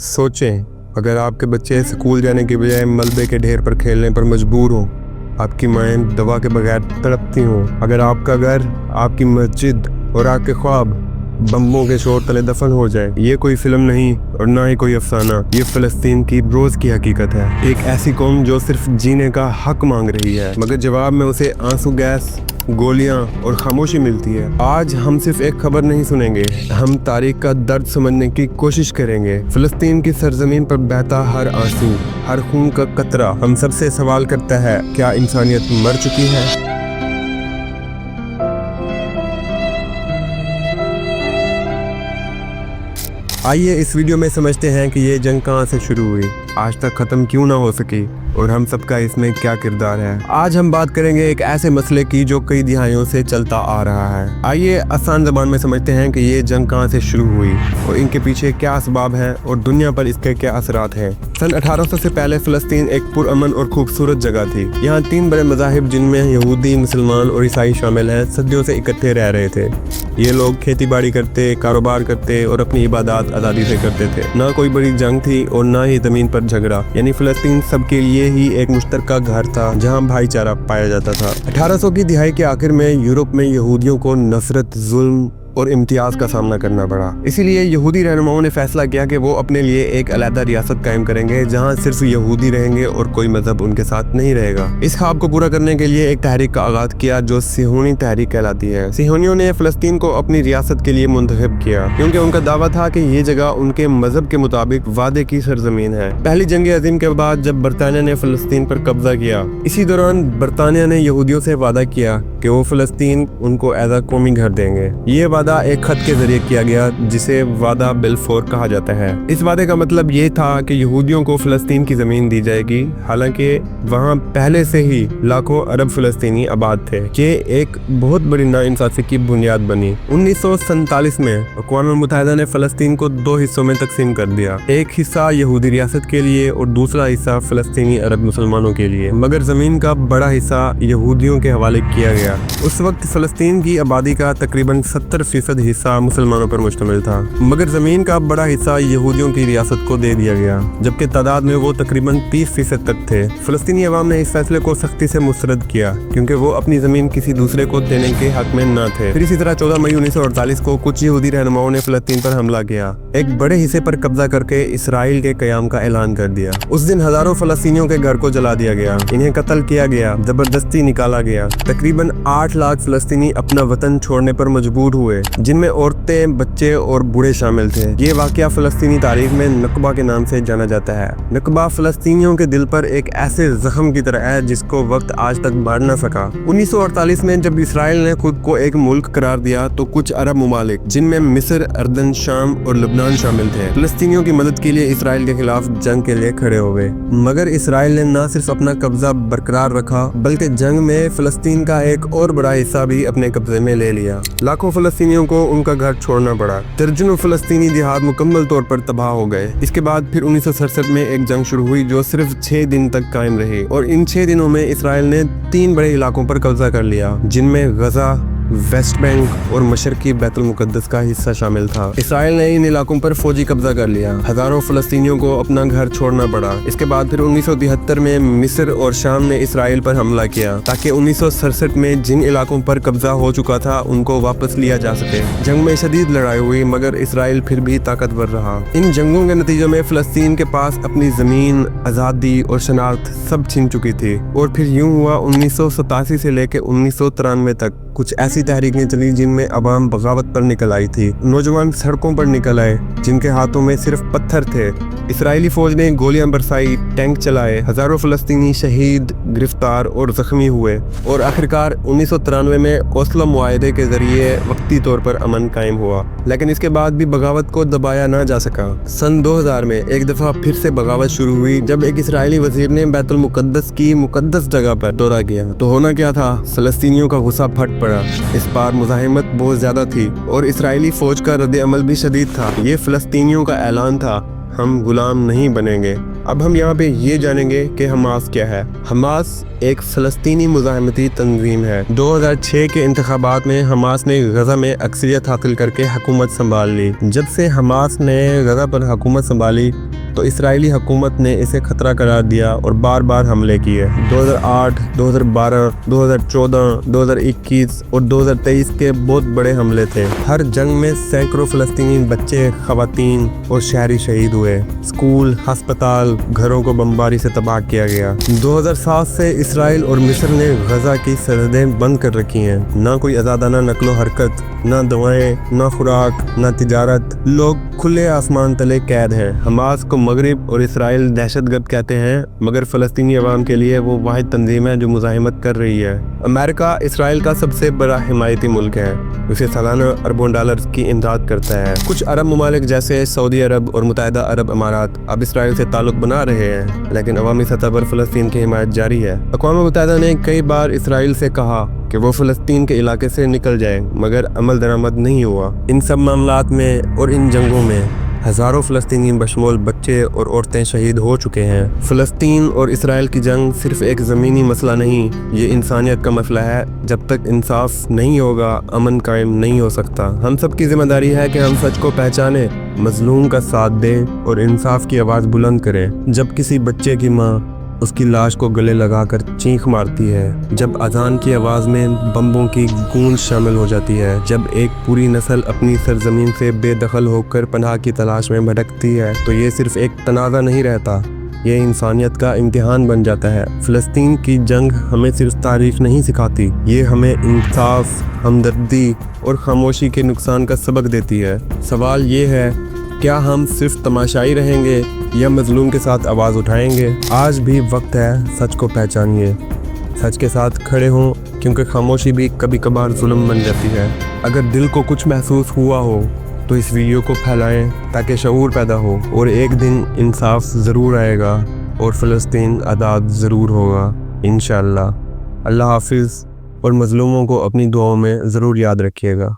सोचें, अगर आपके बच्चे स्कूल जाने के बजाय मलबे के ढेर पर खेलने पर मजबूर हों, आपकी माएँ दवा के बगैर तड़पती हों, अगर आपका घर, आपकी मस्जिद और आपके ख्वाब बम्बों के शोर तले दफन हो जाए। ये कोई फिल्म नहीं और ना ही कोई अफसाना, ये फ़लस्तीन की रोज़ की हकीकत है। एक ऐसी कौम जो सिर्फ जीने का हक मांग रही है, मगर जवाब में उसे आंसू गैस, गोलियां और खामोशी मिलती है। आज हम सिर्फ एक खबर नहीं सुनेंगे, हम तारीख का दर्द समझने की कोशिश करेंगे। फ़लस्तीन की सरजमीन पर बहता हर आंसू, हर खून का कतरा हम सबसे सवाल करता है, क्या इंसानियत मर चुकी है? आइए इस वीडियो में समझते हैं कि ये जंग कहां से शुरू हुई, आज तक ख़त्म क्यों ना हो सकी और हम सबका इसमें क्या किरदार है। आज हम बात करेंगे एक ऐसे मसले की जो कई दिहाइयों से चलता आ रहा है। आइए आसान ज़बान में समझते हैं कि ये जंग कहां से शुरू हुई और इनके पीछे क्या असबाब हैं और दुनिया पर इसके क्या असरात हैं। सन 1800 से पहले फ़लस्तीन एक पुरअमन और खूबसूरत जगह थी। यहाँ 3 बड़े मज़ाहिब जिनमें यहूदी, मुसलमान और ईसाई शामिल हैं, सदियों से इकट्ठे रह रहे थे। ये लोग खेती बाड़ी करते, कारोबार करते और अपनी इबादत आज़ादी से करते थे। ना कोई बड़ी जंग थी और ना ही ज़मीन पर झगड़ा, यानी फ़लस्तीन सबके लिए ही एक मुश्तरका घर था जहां भाईचारा पाया जाता था। 1800 की दिहाई के आखिर में यूरोप में यहूदियों को नफरत, जुल्म और इम्तियाज का सामना करना पड़ा। इसीलिए यहूदी रहनुमाओं ने फैसला किया कि वो अपने लिए एक अलहदा रियासत कायम करेंगे जहां सिर्फ यहूदी रहेंगे और कोई मजहब उनके साथ नहीं रहेगा। इस ख्वाब को पूरा करने के लिए एक तहरीक का आगाज किया जो सिहोनी तहरीक कहलाती है। सिहोनियों ने फ़लस्तीन को अपनी रियासत के लिए मुंतखब किया क्योंकि उनका दावा था कि ये जगह उनके मजहब के मुताबिक वादे की सरजमीन है। पहली जंग अजीम के बाद जब बरतानिया ने फ़लस्तीन पर कब्जा किया, इसी दौरान बरतानिया ने यहूदियों से वादा किया कि वो फ़लस्तीन उनको एज अ कौमी घर देंगे। ये वादा एक खत के जरिए किया गया जिसे वादा बिलफोर कहा जाता है। इस वादे का मतलब ये था कि यहूदियों को फ़लस्तीन की ज़मीन दी जाएगी, हालांकि वहाँ पहले से ही लाखों अरब फ़लस्तीनी आबाद थे। ये एक बहुत बड़ी नाइंसाफ़ी की बुनियाद बनी। 1947 में अक़वामुल मुत्तहिदा ने फ़लस्तीन को 2 हिस्सों में तकसीम कर दिया, एक हिस्सा यहूदी रियासत के लिए और दूसरा हिस्सा फ़लस्तीनी अरब मुसलमानों के लिए, मगर ज़मीन का बड़ा हिस्सा यहूदियों के हवाले किया गया। उस वक्त फ़लस्तीन की आबादी का तकरीबन 70% हिस्सा मुसलमानों पर मुश्तमिल था, मगर जमीन का बड़ा हिस्सा यहूदियों की रियासत को दे दिया गया, जबकि तादाद में वो तकरीबन 30% तक थे। फ़लस्तीनी अवाम ने इस फैसले को सख्ती से मुस्तरद किया क्योंकि वो अपनी जमीन किसी दूसरे को देने के हक में न थे। फिर इसी तरह 14 मई 1948 को कुछ यहूदी रहनुमाओं ने फ़लस्तीन पर हमला किया, एक बड़े हिस्से पर कब्जा करके इसराइल के क़याम का ऐलान कर दिया। उस दिन हजारों फ़लस्तीनियों के घर को जला दिया गया, इन्हें कत्ल किया गया, जबरदस्ती निकाला गया। तकरीबन 8 लाख फ़लस्तीनी अपना वतन छोड़ने पर मजबूर हुए, जिनमें औरतें, बच्चे और बूढ़े शामिल थे। ये वाकया फ़लस्तीनी तारीख में नकबा के नाम से जाना जाता है। नकबा फ़लस्तीनियों के दिल पर एक ऐसे जख्म की तरह है जिसको वक्त आज तक भर न सका। 1948 में जब इसराइल ने खुद को एक मुल्क करार दिया तो कुछ अरब ममालिक, जिनमें मिस्र, अर्दन, शाम और लबनान शामिल थे, फ़लस्तीनियों की मदद के लिए इसराइल के खिलाफ जंग के लिए खड़े हो गए। मगर इसराइल ने न सिर्फ अपना कब्जा बरकरार रखा बल्कि जंग में फ़लस्तीन का एक और बड़ा हिस्सा भी अपने कब्जे में ले लिया। लाखों फ़लस्तीनियों को उनका घर छोड़ना पड़ा। दर्जनों फ़लस्तीनी देहात मुकम्मल तौर पर तबाह हो गए। इसके बाद फिर 1967 में एक जंग शुरू हुई जो सिर्फ 6 दिन तक कायम रही और इन 6 दिनों में इसराइल ने 3 बड़े इलाकों पर कब्जा कर लिया, जिनमें गजा, वेस्ट बैंक और मशरकी बैतुल मुकद्दस का हिस्सा शामिल था। इसराइल ने इन इलाकों पर फौजी कब्जा कर लिया, हजारों फ़लस्तीनियों को अपना घर छोड़ना पड़ा। इसके बाद फिर 1973 में मिस्र और शाम ने इसराइल पर हमला किया ताकि 1967 में जिन इलाकों पर कब्जा हो चुका था उनको वापस लिया जा सके। जंग में शदीद लड़ाई हुई मगर इसराइल फिर भी ताकतवर रहा। इन जंगों के नतीजों में फ़लस्तीन के पास अपनी ज़मीन, आज़ादी और शनाख्त सब छिन चुकी थी और फिर यूं हुआ 1987 से लेकर 1993 तक कुछ ऐसी तहरीकें चली जिनमें अवाम बगावत पर निकल आई थी। नौजवान सड़कों पर निकल आए जिनके हाथों में सिर्फ पत्थर थे। इसराइली फौज ने गोलियां बरसाई, टैंक चलाए, हजारों फ़लस्तीनी शहीद, गिरफ्तार और जख्मी हुए और आखिरकार 1993 में ओस्लो मुआहदे के जरिए वक्ती तौर पर अमन कायम हुआ, लेकिन इसके बाद भी बगावत को दबाया ना जा सका। सन 2000 में एक दफ़ा फिर से बगावत शुरू हुई जब एक इसराइली वजीर ने बैतुल मुकद्दस की मुकद्दस जगह पर दौरा किया। तो होना क्या था, फ़लस्तीनियों का गुस्सा फट पड़ा। इस बार मुज़ाहिमत बहुत ज़्यादा थी और इसराइली फ़ौज का रद्द अमल भी शदीद था। ये फ़लस्तीनियों का ऐलान था, हम गुलाम नहीं बनेंगे। अब हम यहाँ पे ये जानेंगे कि हमास क्या है। हमास एक फ़लस्तीनी मुज़ाहिमती तंजीम है। 2006 के इंतखाबात में हमास ने गज़ा में अक्सरियत हासिल करके हुकूमत संभाल ली। जब से हमास ने गज़ा पर हुकूमत संभाली तो इसराइली हुकूमत ने इसे खतरा करार दिया और बार बार हमले किए। 2008, 2012, 2014, 2021 और 2023 के बहुत बड़े हमले थे। हर जंग में सैकड़ों फलस्तीनी बच्चे, खवातीन और शहरी शहीद हुए। स्कूल, अस्पताल, घरों को बमबारी से तबाह किया गया। 2007 से इसराइल और मिस्र ने गजा की सरहदें बंद कर रखी हैं। ना कोई आज़ादाना नकलो हरकत, ना दवाएं, ना खुराक, ना तिजारत। लोग खुले आसमान तले कैद हैं। हमास को मगरिब और इसराइल दहशतगर्द कहते हैं, मगर फ़लस्तीनी अवाम के लिए वो वाहिद तंजीम है जो मुज़ाहिमत कर रही है। अमेरिका इसराइल का सबसे बड़ा हिमायती मुल्क है। उसे सालाना अरबों डॉलर्स की इमदाद करता है। कुछ अरब ममालिक जैसे सऊदी अरब और मुत्तहिदा अरब अमारात अब इसराइल से ताल्लुक बना रहे हैं, लेकिन अवामी सतह पर फ़लस्तीन की हिमायत जारी है। अक़वाम मुत्तहिदा ने कई बार इसराइल से कहा कि वो फ़लस्तीन के इलाके से निकल जाए, मगर अमल दरामद नहीं हुआ। इन सब मामलात में और इन जंगों में हज़ारों फ़लस्तीनी बशमूल बच्चे और औरतें शहीद हो चुके हैं। फ़लस्तीन और इसराइल की जंग सिर्फ़ एक ज़मीनी मसला नहीं, ये इंसानियत का मसला है। जब तक इंसाफ नहीं होगा, अमन कायम नहीं हो सकता। हम सब की ज़िम्मेदारी है कि हम सच को पहचानें, मज़लूम का साथ दें और इंसाफ की आवाज़ बुलंद करें। जब किसी बच्चे की माँ उसकी लाश को गले लगाकर चीख मारती है, जब अजान की आवाज़ में बम्बों की गूंज शामिल हो जाती है, जब एक पूरी नस्ल अपनी सरजमीन से बेदखल होकर पनाह की तलाश में भटकती है, तो ये सिर्फ़ एक तनाज़ा नहीं रहता, ये इंसानियत का इम्तिहान बन जाता है। फ़लस्तीन की जंग हमें सिर्फ तारीख़ नहीं सिखाती, ये हमें इंसाफ, हमदर्दी और खामोशी के नुकसान का सबक देती है। सवाल ये है, क्या हम सिर्फ तमाशाई रहेंगे या मजलूम के साथ आवाज़ उठाएंगे? आज भी वक्त है, सच को पहचानिए, सच के साथ खड़े हों, क्योंकि खामोशी भी कभी कभार जुल्म बन जाती है। अगर दिल को कुछ महसूस हुआ हो तो इस वीडियो को फैलाएं ताकि शऊर पैदा हो, और एक दिन इंसाफ ज़रूर आएगा और फ़लस्तीन आज़ाद ज़रूर होगा इंशाअल्लाह। अल्लाह हाफिज़, और मज़लूमों को अपनी दुआओं में ज़रूर याद रखिएगा।